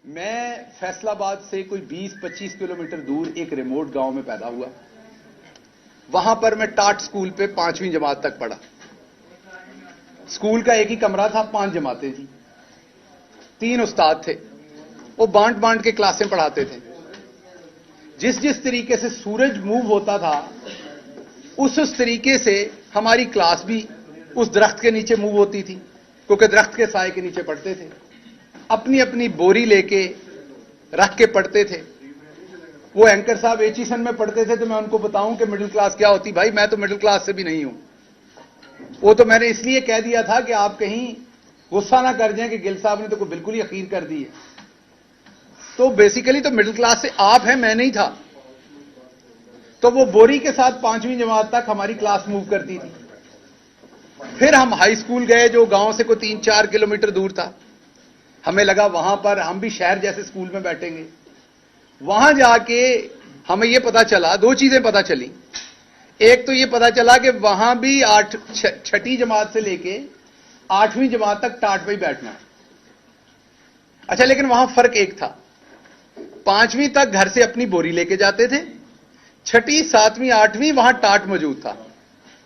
میں فیصل آباد سے کوئی 20-25 کلومیٹر دور ایک ریموٹ گاؤں میں پیدا ہوا. وہاں پر میں ٹاٹ سکول پہ 5ویں جماعت تک پڑھا. سکول کا ایک ہی کمرہ تھا, 5 جماعتیں تھیں, 3 استاد تھے. وہ بانٹ بانٹ کے کلاسیں پڑھاتے تھے. جس طریقے سے سورج موو ہوتا تھا اس طریقے سے ہماری کلاس بھی اس درخت کے نیچے موو ہوتی تھی, کیونکہ درخت کے سائے کے نیچے پڑھتے تھے. اپنی اپنی بوری لے کے رکھ کے پڑھتے تھے. وہ اینکر صاحب ایچیسن میں پڑھتے تھے تو میں ان کو بتاؤں کہ مڈل کلاس کیا ہوتی. بھائی میں تو مڈل کلاس سے بھی نہیں ہوں. وہ تو میں نے اس لیے کہہ دیا تھا کہ آپ کہیں غصہ نہ کر جائیں کہ گل صاحب نے تو کوئی بالکل ہی اخیر کر دی ہے. تو بیسیکلی تو مڈل کلاس سے آپ ہیں, میں نہیں تھا. تو وہ بوری کے ساتھ 5ویں جماعت تک ہماری کلاس موو کرتی تھی. پھر ہم ہائی اسکول گئے جو گاؤں سے کوئی 3-4 کلومیٹر دور تھا. ہمیں لگا وہاں پر ہم بھی شہر جیسے اسکول میں بیٹھیں گے. وہاں جا کے ہمیں یہ پتا چلا, 2 چیزیں پتا چلی. ایک تو یہ پتا چلا کہ وہاں بھی 6ٹھی جماعت سے لے کے 8ویں جماعت تک ٹاٹ پہ ہی بیٹھنا ہے. اچھا, لیکن وہاں فرق ایک تھا. 5ویں تک گھر سے اپنی بوری لے کے جاتے تھے, 6ٹھی 7ویں 8ویں وہاں ٹاٹ موجود تھا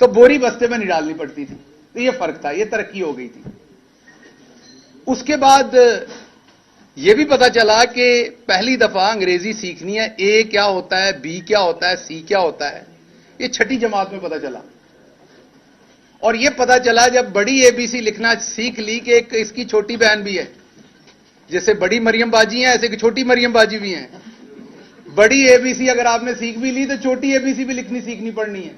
تو بوری بستے میں نہیں ڈالنی پڑتی تھی. تو یہ فرق تھا, یہ ترقی ہو گئی تھی. اس کے بعد یہ بھی پتا چلا کہ پہلی دفعہ انگریزی سیکھنی ہے. اے کیا ہوتا ہے, بی کیا ہوتا ہے, سی کیا ہوتا ہے, یہ 6ٹھی جماعت میں پتا چلا. اور یہ پتا چلا جب بڑی اے بی سی لکھنا سیکھ لی کہ ایک اس کی چھوٹی بہن بھی ہے. جیسے بڑی مریم باجی ہیں ایسے کہ چھوٹی مریم باجی بھی ہیں. بڑی اے بی سی اگر آپ نے سیکھ بھی لی تو چھوٹی اے بی سی بھی لکھنی سیکھنی پڑنی ہے.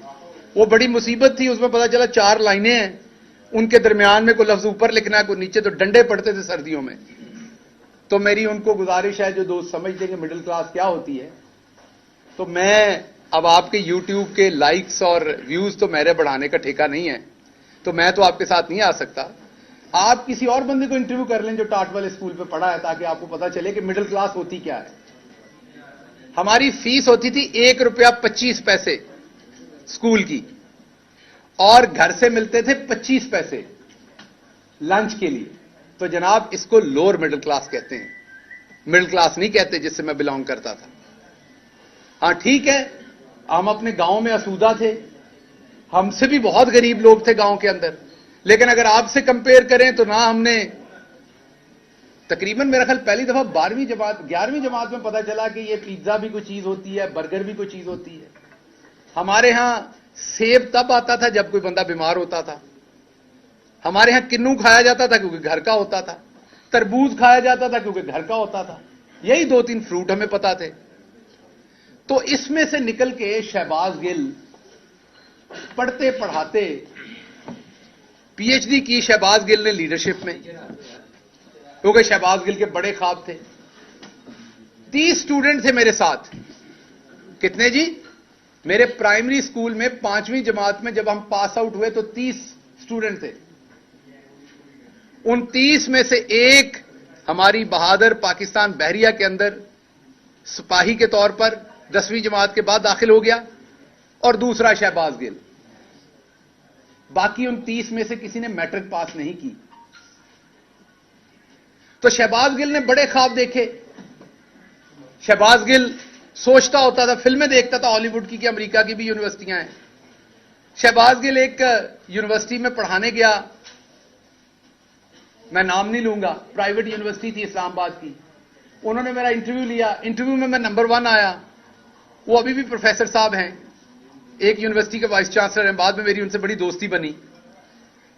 وہ بڑی مصیبت تھی. اس میں پتا چلا 4 لائنیں ہیں, ان کے درمیان میں کوئی لفظ اوپر لکھنا ہے کوئی نیچے. تو ڈنڈے پڑتے تھے سردیوں میں. تو میری ان کو گزارش ہے جو دوست سمجھتے ہیں کہ مڈل کلاس کیا ہوتی ہے, تو میں اب آپ کے یوٹیوب کے لائکس اور ویوز تو میرے بڑھانے کا ٹھیکہ نہیں ہے, تو میں تو آپ کے ساتھ نہیں آ سکتا. آپ کسی اور بندے کو انٹرویو کر لیں جو ٹاٹ والے اسکول پہ پڑھا ہے, تاکہ آپ کو پتا چلے کہ مڈل کلاس ہوتی کیا ہے. ہماری فیس ہوتی تھی ₹1.25 اسکول کی, اور گھر سے ملتے تھے 25 پیسے لنچ کے لیے. تو جناب اس کو لوور مڈل کلاس کہتے ہیں, مڈل کلاس نہیں کہتے جس سے میں بلانگ کرتا تھا. ہاں ٹھیک ہے, ہم اپنے گاؤں میں آسودہ تھے, ہم سے بھی بہت غریب لوگ تھے گاؤں کے اندر. لیکن اگر آپ سے کمپیئر کریں تو نہ ہم نے تقریباً میرا خیال پہلی دفعہ 11ویں جماعت میں پتا چلا کہ یہ پیزا بھی کوئی چیز ہوتی ہے, برگر بھی کوئی چیز ہوتی ہے. ہمارے ہاں سیب تب آتا تھا جب کوئی بندہ بیمار ہوتا تھا. ہمارے ہاں کنو کھایا جاتا تھا کیونکہ گھر کا ہوتا تھا. تربوز کھایا جاتا تھا کیونکہ گھر کا ہوتا تھا. یہی 2-3 فروٹ ہمیں پتا تھے. تو اس میں سے نکل کے شہباز گل پڑھتے پڑھاتے پی ایچ ڈی کی. شہباز گل نے لیڈرشپ میں, کیونکہ شہباز گل کے بڑے خواب تھے. 30 اسٹوڈنٹ تھے میرے ساتھ. کتنے جی؟ میرے پرائمری اسکول میں 5ویں جماعت میں جب ہم پاس آؤٹ ہوئے تو 30 اسٹوڈنٹ تھے. ان 30 میں سے ایک ہماری بہادر پاکستان بحریہ کے اندر سپاہی کے طور پر 10ویں جماعت کے بعد داخل ہو گیا, اور دوسرا شہباز گل. باقی ان 30 میں سے کسی نے میٹرک پاس نہیں کی. تو شہباز گل نے بڑے خواب دیکھے. شہباز گل سوچتا ہوتا تھا, فلمیں دیکھتا تھا ہالی ووڈ کی کہ امریکہ کی بھی یونیورسٹیاں ہیں. شہباز گل ایک یونیورسٹی میں پڑھانے گیا, میں نام نہیں لوں گا, پرائیویٹ یونیورسٹی تھی اسلام آباد کی. انہوں نے میرا انٹرویو لیا. انٹرویو میں میں نمبر 1 آیا. وہ ابھی بھی پروفیسر صاحب ہیں, ایک یونیورسٹی کے وائس چانسلر ہیں. بعد میں میری ان سے بڑی دوستی بنی,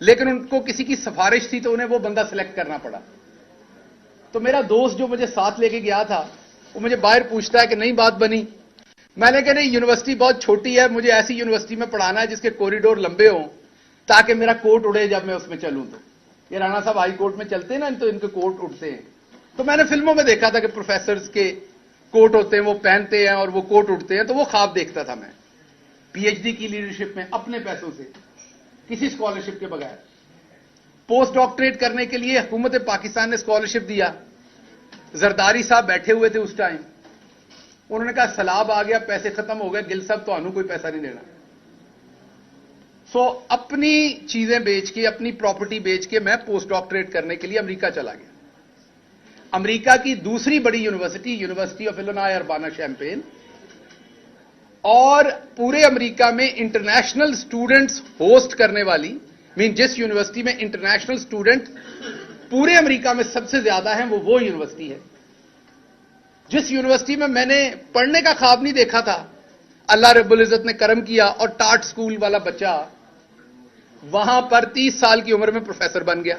لیکن ان کو کسی کی سفارش تھی تو انہیں وہ بندہ سلیکٹ کرنا پڑا. تو میرا دوست جو مجھے ساتھ لے کے گیا تھا وہ مجھے باہر پوچھتا ہے کہ نہیں بات بنی. میں نے کہا نہیں, یونیورسٹی بہت چھوٹی ہے, مجھے ایسی یونیورسٹی میں پڑھانا ہے جس کے کوریڈور لمبے ہوں تاکہ میرا کوٹ اڑے جب میں اس میں چلوں. تو یہ رانا صاحب ہائی کورٹ میں چلتے ہیں نا, تو ان کے کوٹ اڑتے ہیں. تو میں نے فلموں میں دیکھا تھا کہ پروفیسرز کے کوٹ ہوتے ہیں, وہ پہنتے ہیں اور وہ کوٹ اڑتے ہیں. تو وہ خواب دیکھتا تھا میں پی ایچ ڈی کی لیڈرشپ میں اپنے پیسوں سے, کسی اسکالرشپ کے بغیر. پوسٹ ڈاکٹریٹ کرنے کے لیے حکومت پاکستان نے اسکالرشپ دیا. زرداری صاحب بیٹھے ہوئے تھے اس ٹائم. انہوں نے کہا سیلاب آ گیا, پیسے ختم ہو گئے, گل صاحب تو انہوں کوئی پیسہ نہیں دینا. سو اپنی چیزیں بیچ کے, اپنی پراپرٹی بیچ کے میں پوسٹ ڈاکٹریٹ کرنے کے لیے امریکہ چلا گیا. امریکہ کی دوسری بڑی university university of Illinois اربانا champagne اور پورے امریکہ میں انٹرنیشنل سٹوڈنٹس ہوسٹ کرنے والی جس یونیورسٹی میں انٹرنیشنل سٹوڈنٹ پورے امریکہ میں سب سے زیادہ ہیں وہ یونیورسٹی ہے. جس یونیورسٹی میں نے پڑھنے کا خواب نہیں دیکھا تھا, اللہ رب العزت نے کرم کیا اور ٹاٹ سکول والا بچہ وہاں پر 30 سال کی عمر میں پروفیسر بن گیا.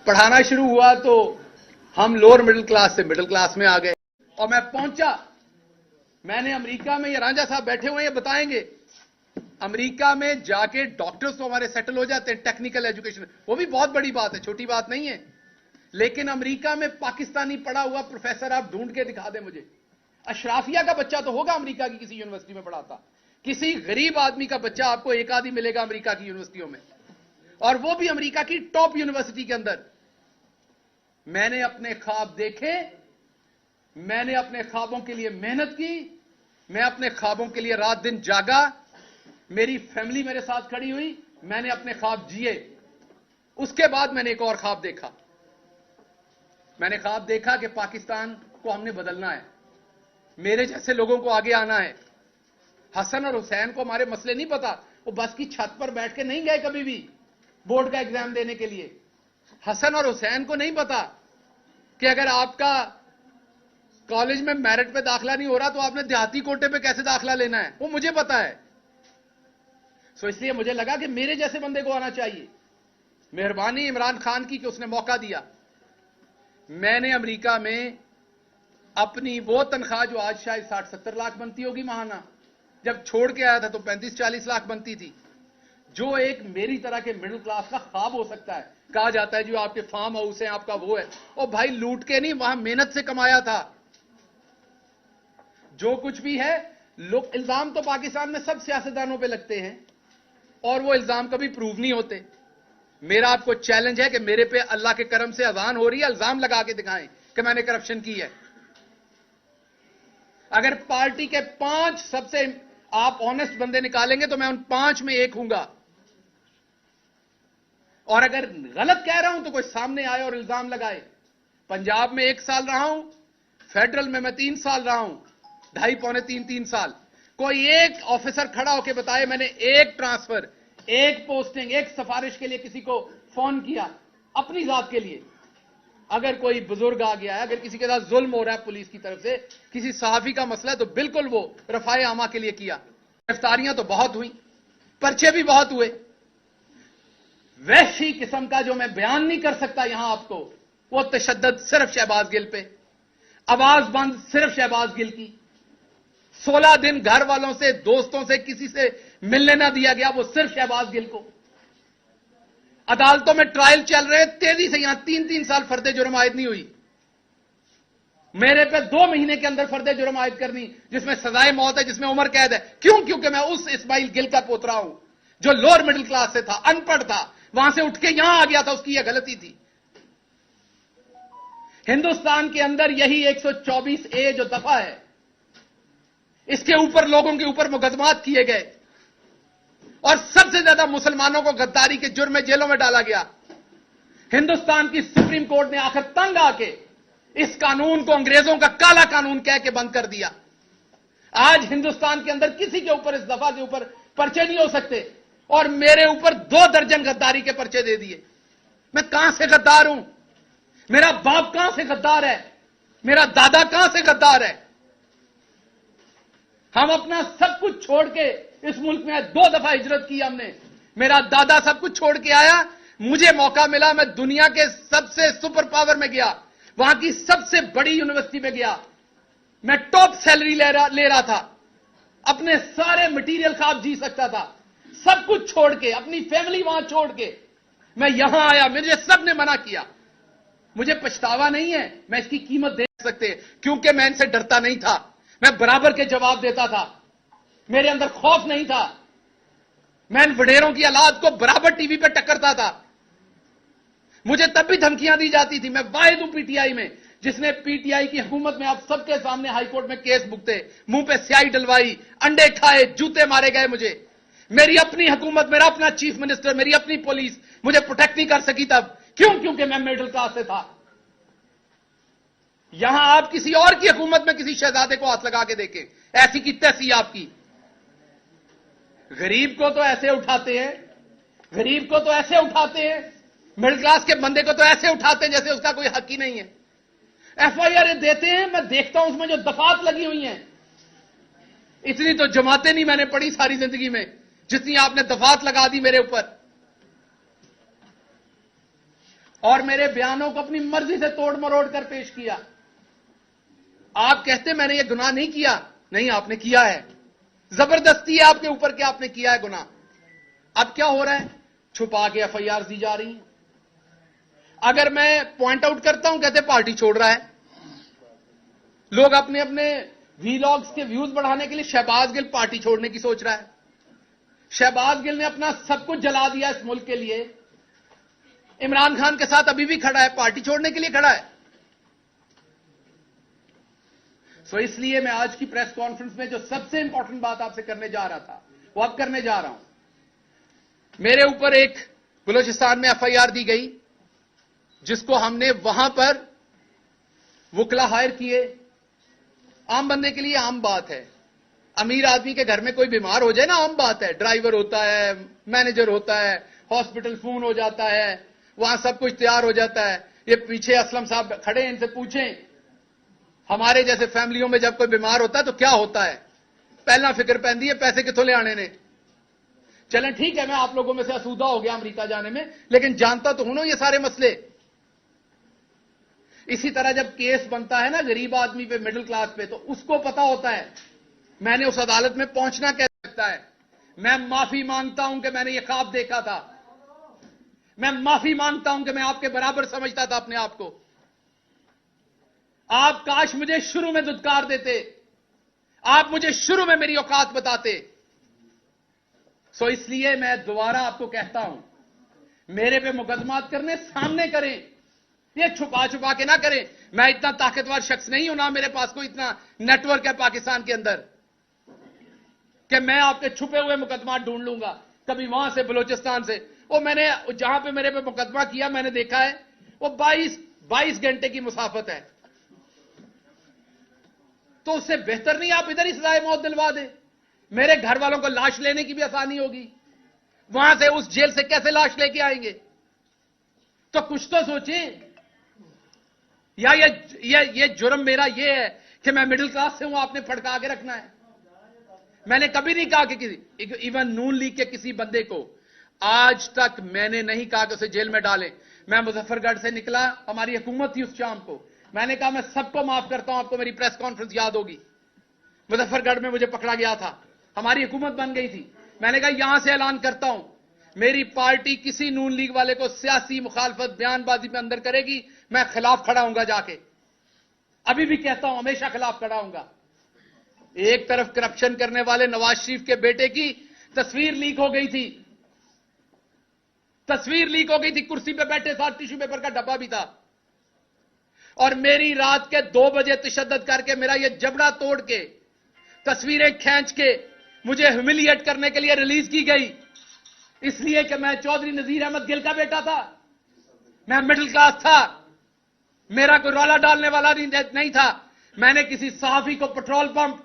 پڑھانا شروع ہوا تو ہم لوور مڈل کلاس سے مڈل کلاس میں آ گئے اور میں پہنچا. میں نے امریکہ میں, یہ رانجھا صاحب بیٹھے ہوئے یہ بتائیں گے, امریکہ میں جا کے ڈاکٹرز تو ہمارے سیٹل ہو جاتے ہیں, ٹیکنیکل ایجوکیشن وہ بھی بہت بڑی بات ہے, چھوٹی بات نہیں ہے. لیکن امریکہ میں پاکستانی پڑھا ہوا پروفیسر آپ ڈھونڈ کے دکھا دیں مجھے. اشرافیہ کا بچہ تو ہوگا امریکہ کی کسی یونیورسٹی میں پڑھاتا, کسی غریب آدمی کا بچہ آپ کو ایک آدھی ملے گا امریکہ کی یونیورسٹیوں میں, اور وہ بھی امریکہ کی ٹاپ یونیورسٹی کے اندر. میں نے اپنے خواب دیکھے, میں نے اپنے خوابوں کے لیے محنت کی, میں اپنے خوابوں کے لیے رات دن جاگا, میری فیملی میرے ساتھ کھڑی ہوئی, میں نے اپنے خواب جیے. اس کے بعد میں نے ایک اور خواب دیکھا. میں نے خواب دیکھا کہ پاکستان کو ہم نے بدلنا ہے, میرے جیسے لوگوں کو آگے آنا ہے. حسن اور حسین کو ہمارے مسئلے نہیں پتا, وہ بس کی چھت پر بیٹھ کے نہیں گئے کبھی بھی بورڈ کا ایگزام دینے کے لیے. حسن اور حسین کو نہیں پتا کہ اگر آپ کا کالج میں میرٹ پہ داخلہ نہیں ہو رہا تو آپ نے دیہاتی کوٹے پہ کیسے داخلہ لینا ہے, وہ مجھے پتا ہے. اس لیے مجھے لگا کہ میرے جیسے بندے کو آنا چاہیے. مہربانی عمران خان کی کہ اس نے موقع دیا. میں نے امریکہ میں اپنی وہ تنخواہ جو آج شاید 60-70 لاکھ بنتی ہوگی ماہانہ, جب چھوڑ کے آیا تھا تو 35-40 لاکھ بنتی تھی, جو ایک میری طرح کے مڈل کلاس کا خواب ہو سکتا ہے. کہا جاتا ہے جو آپ کے فارم ہاؤس ہیں آپ کا وہ ہے, اور بھائی لوٹ کے نہیں, وہاں محنت سے کمایا تھا. جو کچھ بھی ہے, لوگ الزام تو پاکستان میں سب سیاستدانوں پہ لگتے ہیں اور وہ الزام کبھی پروو نہیں ہوتے. میرا آپ کو چیلنج ہے کہ میرے پہ اللہ کے کرم سے اذان ہو رہی ہے, الزام لگا کے دکھائیں کہ میں نے کرپشن کی ہے. اگر پارٹی کے 5 سب سے آپ آنےسٹ بندے نکالیں گے تو میں ان 5 میں ایک ہوں گا, اور اگر غلط کہہ رہا ہوں تو کوئی سامنے آئے اور الزام لگائے. پنجاب میں 1 سال رہا ہوں, فیڈرل میں 3 سال رہا ہوں, 2.5-3 سال. کوئی ایک آفیسر کھڑا ہو کے بتائے میں نے ایک ٹرانسفر, ایک پوسٹنگ, ایک سفارش کے لیے کسی کو فون کیا اپنی ذات کے لیے. اگر کوئی بزرگ آ گیا ہے, اگر کسی کے ساتھ ظلم ہو رہا ہے پولیس کی طرف سے, کسی صحافی کا مسئلہ ہے, تو بالکل وہ رفع عامہ کے لیے کیا. گرفتاریاں تو بہت ہوئیں, پرچے بھی بہت ہوئے. وحشی قسم کا جو میں بیان نہیں کر سکتا یہاں آپ کو, وہ تشدد صرف شہباز گل پہ, آواز بند صرف شہباز گل کی. 16 دن گھر والوں سے, دوستوں سے, کسی سے ملنے نہ دیا گیا, وہ صرف شہباز گل کو. عدالتوں میں ٹرائل چل رہے, تیزی سے یہاں 3 سال فرد جرم عائد نہیں ہوئی. میرے پہ 2 مہینے کے اندر فرد جرم عائد کرنی, جس میں سزائے موت ہے, جس میں عمر قید ہے. کیوں؟ کیونکہ میں اس اسماعیل گل کا پوترا ہوں جو لوور مڈل کلاس سے تھا, ان پڑھ تھا, وہاں سے اٹھ کے یہاں آ گیا تھا. اس کی یہ غلطی تھی. ہندوستان کے اندر یہی 124A جو دفعہ ہے, اس کے اوپر لوگوں کے اوپر مقدمات کیے گئے اور سب سے زیادہ مسلمانوں کو غداری کے جرم میں جیلوں میں ڈالا گیا. ہندوستان کی سپریم کورٹ نے آخر تنگ آ کے اس قانون کو انگریزوں کا کالا قانون کہہ کے بند کر دیا. آج ہندوستان کے اندر کسی کے اوپر اس دفعہ کے اوپر پرچے نہیں ہو سکتے, اور میرے اوپر 2 درجن غداری کے پرچے دے دیے. میں کہاں سے غدار ہوں؟ میرا باپ کہاں سے غدار ہے؟ میرا دادا کہاں سے غدار ہے؟ ہم اپنا سب کچھ چھوڑ کے اس ملک میں 2 دفعہ ہجرت کی ہم نے. میرا دادا سب کچھ چھوڑ کے آیا, مجھے موقع ملا, میں دنیا کے سب سے سپر پاور میں گیا, وہاں کی سب سے بڑی یونیورسٹی میں گیا, میں ٹاپ سیلری لے رہا تھا, اپنے سارے مٹیریل خواب جی سکتا تھا, سب کچھ چھوڑ کے, اپنی فیملی وہاں چھوڑ کے میں یہاں آیا. مجھے سب نے منع کیا. مجھے پچھتاوا نہیں ہے, میں اس کی قیمت دے سکتے, کیونکہ میں ان سے ڈرتا نہیں تھا. میں برابر کے جواب دیتا تھا, میرے اندر خوف نہیں تھا. میں ان وڈیروں کی اولاد کو برابر ٹی وی پہ ٹکرتا تھا. مجھے تب بھی دھمکیاں دی جاتی تھی. میں واحد ہوں پی ٹی آئی میں جس نے پی ٹی آئی کی حکومت میں آپ سب کے سامنے ہائی کورٹ میں کیس بھگتے, منہ پہ سیاہی ڈلوائی, انڈے کھائے, جوتے مارے گئے مجھے. میری اپنی حکومت, میرا اپنا چیف منسٹر, میری اپنی پولیس مجھے پروٹیکٹ نہیں کر سکی تب. کیوں؟ کیونکہ میں مڈل کلاس سے تھا. یہاں آپ کسی اور کی حکومت میں کسی شہزادے کو ہاتھ لگا کے دیکھیں، ایسی کی تیسی آپ کی. غریب کو تو ایسے اٹھاتے ہیں، غریب کو تو ایسے اٹھاتے ہیں، مڈل کلاس کے بندے کو تو ایسے اٹھاتے ہیں جیسے اس کا کوئی حق ہی نہیں ہے. ایف آئی آر دیتے ہیں، میں دیکھتا ہوں اس میں جو دفعات لگی ہوئی ہیں، اتنی تو جماعتیں نہیں میں نے پڑھی ساری زندگی میں جتنی آپ نے دفعات لگا دی میرے اوپر، اور میرے بیانوں کو اپنی مرضی سے توڑ مروڑ کر پیش کیا. آپ کہتے میں نے یہ گناہ نہیں کیا، نہیں آپ نے کیا ہے، زبردستی ہے آپ کے اوپر کہ آپ نے کیا ہے گناہ. اب کیا ہو رہا ہے؟ چھپا کے ایف آئی آر دی جا رہی ہیں. اگر میں پوائنٹ آؤٹ کرتا ہوں کہتے پارٹی چھوڑ رہا ہے. لوگ اپنے اپنے وی لاگز کے ویوز بڑھانے کے لیے شہباز گل پارٹی چھوڑنے کی سوچ رہا ہے. شہباز گل نے اپنا سب کچھ جلا دیا اس ملک کے لیے، عمران خان کے ساتھ ابھی بھی کھڑا ہے، پارٹی چھوڑنے کے لیے کھڑا ہے. سو اس لیے میں آج کی پریس کانفرنس میں جو سب سے امپورٹنٹ بات آپ سے کرنے جا رہا تھا وہ اب کرنے جا رہا ہوں. میرے اوپر ایک بلوچستان میں ایف آئی آر دی گئی جس کو ہم نے وہاں پر وکلا ہائر کیے. عام بندے کے لیے عام بات ہے، امیر آدمی کے گھر میں کوئی بیمار ہو جائے نا، عام بات ہے، ڈرائیور ہوتا ہے، مینیجر ہوتا ہے، ہاسپٹل فون ہو جاتا ہے، وہاں سب کچھ تیار ہو جاتا ہے. یہ پیچھے اسلم صاحب کھڑے ہیں، ان سے پوچھیں ہمارے جیسے فیملیوں میں جب کوئی بیمار ہوتا ہے تو کیا ہوتا ہے؟ پہلا فکر پہنتی ہے پیسے کتوں لے آنے نے. چلیں ٹھیک ہے، میں آپ لوگوں میں سے اسودہ ہو گیا امریکہ جانے میں، لیکن جانتا تو ہوں نا یہ سارے مسئلے. اسی طرح جب کیس بنتا ہے نا غریب آدمی پہ، مڈل کلاس پہ، تو اس کو پتا ہوتا ہے میں نے اس عدالت میں پہنچنا کیسے سکتا ہے. میں معافی مانگتا ہوں کہ میں نے یہ خواب دیکھا تھا، میں معافی مانگتا ہوں کہ میں آپ کے برابر سمجھتا تھا اپنے آپ کو. آپ کاش مجھے شروع میں دھتکار دیتے، آپ مجھے شروع میں میری اوقات بتاتے. سو اس لیے میں دوبارہ آپ کو کہتا ہوں، میرے پہ مقدمات کرنے سامنے کریں، یہ چھپا چھپا کے نہ کریں. میں اتنا طاقتور شخص نہیں ہوں، نہ میرے پاس کوئی اتنا نیٹ ورک ہے پاکستان کے اندر کہ میں آپ کے چھپے ہوئے مقدمات ڈھونڈ لوں گا کبھی وہاں سے بلوچستان سے. وہ میں نے جہاں پہ میرے پہ مقدمہ کیا میں نے دیکھا ہے وہ 22 گھنٹے کی مسافت ہے. تو اس سے بہتر نہیں آپ ادھر ہی سزائے موت دلوا دیں؟ میرے گھر والوں کو لاش لینے کی بھی آسانی ہوگی، وہاں سے اس جیل سے کیسے لاش لے کے آئیں گے؟ تو کچھ تو سوچیں. یا یہ جرم میرا یہ ہے کہ میں مڈل کلاس سے ہوں، آپ نے پھڑکا کے رکھنا ہے؟ میں نے کبھی نہیں کہا کہ ایون نون لیگ کے کسی بندے کو آج تک میں نے نہیں کہا کہ اسے جیل میں ڈالیں. میں مظفر گڑھ سے نکلا، ہماری حکومت تھی اس شام کو، میں نے کہا میں سب کو معاف کرتا ہوں. آپ کو میری پریس کانفرنس یاد ہوگی، مظفر گڑھ میں مجھے پکڑا گیا تھا، ہماری حکومت بن گئی تھی. میں نے کہا یہاں سے اعلان کرتا ہوں میری پارٹی کسی نون لیگ والے کو سیاسی مخالفت بیان بازی میں اندر کرے گی، میں خلاف کھڑا ہوں گا جا کے. ابھی بھی کہتا ہوں ہمیشہ خلاف کھڑا ہوں گا. ایک طرف کرپشن کرنے والے نواز شریف کے بیٹے کی تصویر لیک ہو گئی تھی، تصویر لیک ہو گئی تھی، کرسی پہ بیٹھے ساتھ ٹیشو پیپر کا ڈبہ بھی تھا، اور میری رات کے 2 بجے تشدد کر کے میرا یہ جبڑا توڑ کے تصویریں کھینچ کے مجھے ہیوملیٹ کرنے کے لیے ریلیز کی گئی، اس لیے کہ میں چودھری نذیر احمد گل کا بیٹا تھا، میں مڈل کلاس تھا، میرا کوئی رولا ڈالنے والا نہیں تھا. میں نے کسی صحافی کو پیٹرول پمپ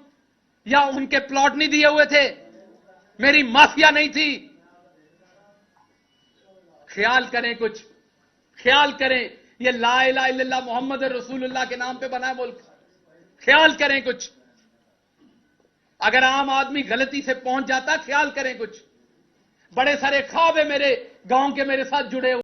یا ان کے پلاٹ نہیں دیے ہوئے تھے، میری مافیا نہیں تھی. خیال کریں کچھ، خیال کریں، یہ لا الہ الا اللہ محمد رسول اللہ کے نام پہ بنا ہے ملک. خیال کریں کچھ، اگر عام آدمی غلطی سے پہنچ جاتا خیال کریں کچھ. بڑے سارے خواب ہیں میرے گاؤں کے میرے ساتھ جڑے ہوئے.